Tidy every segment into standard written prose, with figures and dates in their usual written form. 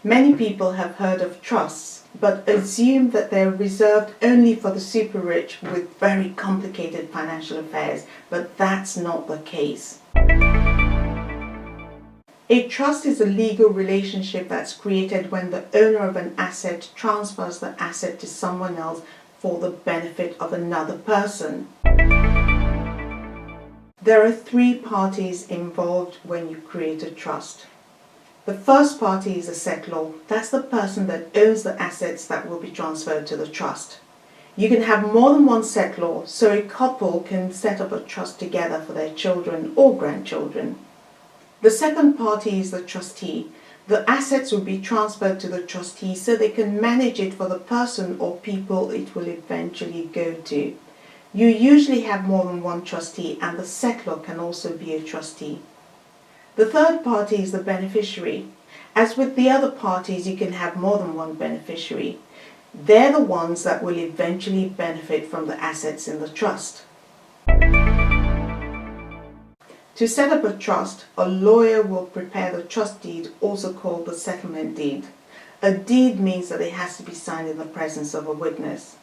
Many people have heard of trusts, but assume that they're reserved only for the super rich with very complicated financial affairs, but that's not the case. A trust is a legal relationship that's created when the owner of an asset transfers the asset to someone else for the benefit of another person. There are three parties involved when you create a trust. The first party is a settlor. That's the person that owns the assets that will be transferred to the trust. You can have more than one settlor, so a couple can set up a trust together for their children or grandchildren. The second party is the trustee. The assets will be transferred to the trustee so they can manage it for the person or people it will eventually go to. You usually have more than one trustee, and the settlor can also be a trustee. The third party is the beneficiary. As with the other parties, you can have more than one beneficiary. They're the ones that will eventually benefit from the assets in the trust. To set up a trust, a lawyer will prepare the trust deed, also called the settlement deed. A deed means that it has to be signed in the presence of a witness.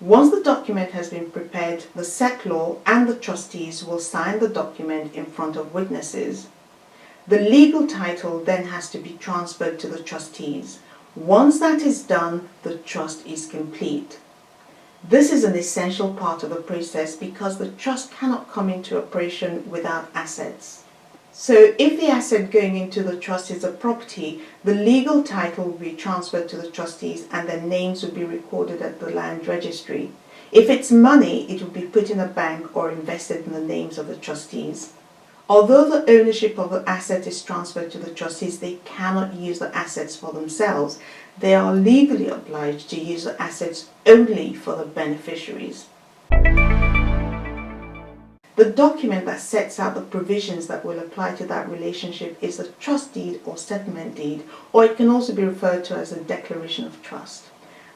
Once the document has been prepared, the settlor and the trustees will sign the document in front of witnesses. The legal title then has to be transferred to the trustees. Once that is done, the trust is complete. This is an essential part of the process because the trust cannot come into operation without assets. So if the asset going into the trust is a property, the legal title will be transferred to the trustees and their names will be recorded at the land registry. If it's money, it will be put in a bank or invested in the names of the trustees. Although the ownership of the asset is transferred to the trustees, they cannot use the assets for themselves. They are legally obliged to use the assets only for the beneficiaries. The document that sets out the provisions that will apply to that relationship is the trust deed or settlement deed, or it can also be referred to as a declaration of trust.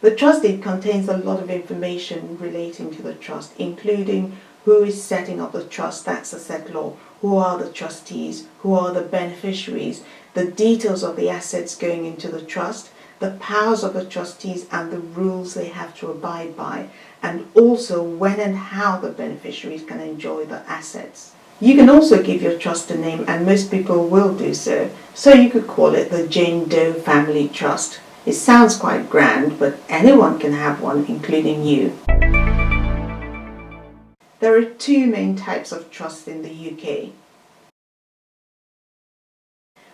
The trust deed contains a lot of information relating to the trust, including who is setting up the trust, that's the settlor, who are the trustees, who are the beneficiaries, the details of the assets going into the trust, the powers of the trustees and the rules they have to abide by, and also when and how the beneficiaries can enjoy the assets. You can also give your trust a name, and most people will do so. So you could call it the Jane Doe Family Trust. It sounds quite grand, but anyone can have one, including you. There are two main types of trust in the UK.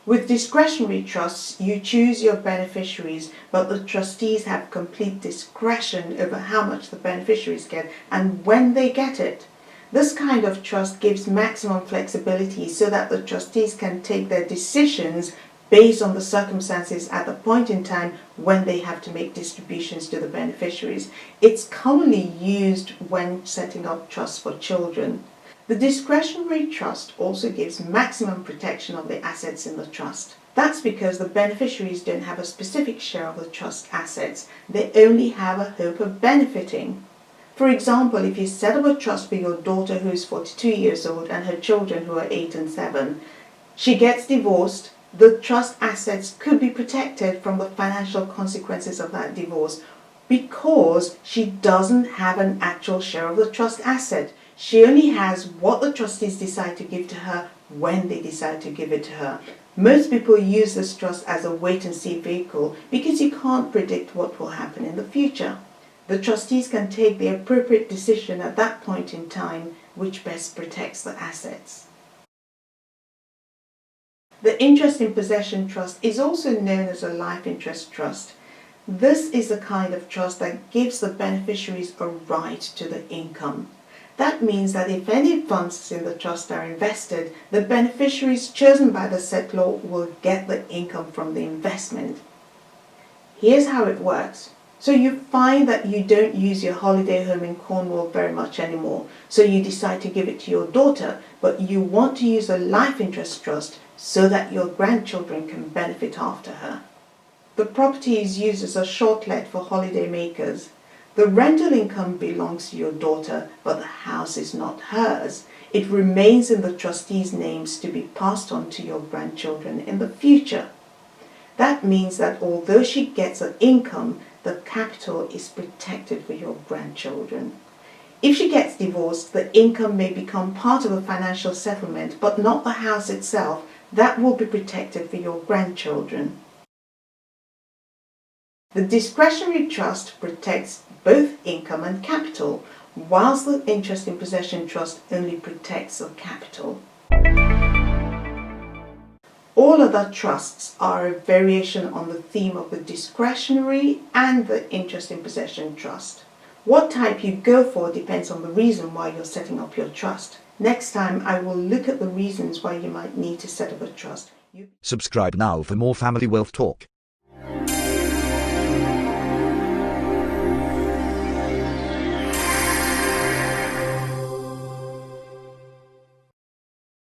With discretionary trusts, you choose your beneficiaries, but the trustees have complete discretion over how much the beneficiaries get and when they get it. This kind of trust gives maximum flexibility so that the trustees can take their decisions based on the circumstances at the point in time when they have to make distributions to the beneficiaries. It's commonly used when setting up trusts for children. The discretionary trust also gives maximum protection of the assets in the trust. That's because the beneficiaries don't have a specific share of the trust assets. They only have a hope of benefiting. For example, if you set up a trust for your daughter who is 42 years old and her children who are 8 and 7, she gets divorced, the trust assets could be protected from the financial consequences of that divorce because she doesn't have an actual share of the trust asset. She only has what the trustees decide to give to her when they decide to give it to her. Most people use this trust as a wait-and-see vehicle because you can't predict what will happen in the future. The trustees can take the appropriate decision at that point in time which best protects the assets. The interest in possession trust is also known as a life interest trust. This is a kind of trust that gives the beneficiaries a right to the income. That means that if any funds in the trust are invested, the beneficiaries chosen by the settlor will get the income from the investment. Here's how it works. So you find that you don't use your holiday home in Cornwall very much anymore, so you decide to give it to your daughter, but you want to use a life interest trust so that your grandchildren can benefit after her. The property is used as a short let for holiday makers. The rental income belongs to your daughter, but the house is not hers. It remains in the trustees' names to be passed on to your grandchildren in the future. That means that although she gets an income, the capital is protected for your grandchildren. If she gets divorced, the income may become part of a financial settlement, but not the house itself. That will be protected for your grandchildren. The discretionary trust protects both income and capital, whilst the interest in possession trust only protects the capital. All other trusts are a variation on the theme of the discretionary and the interest in possession trust. What type you go for depends on the reason why you're setting up your trust. Next time, I will look at the reasons why you might need to set up a trust. Subscribe now for more family wealth talk.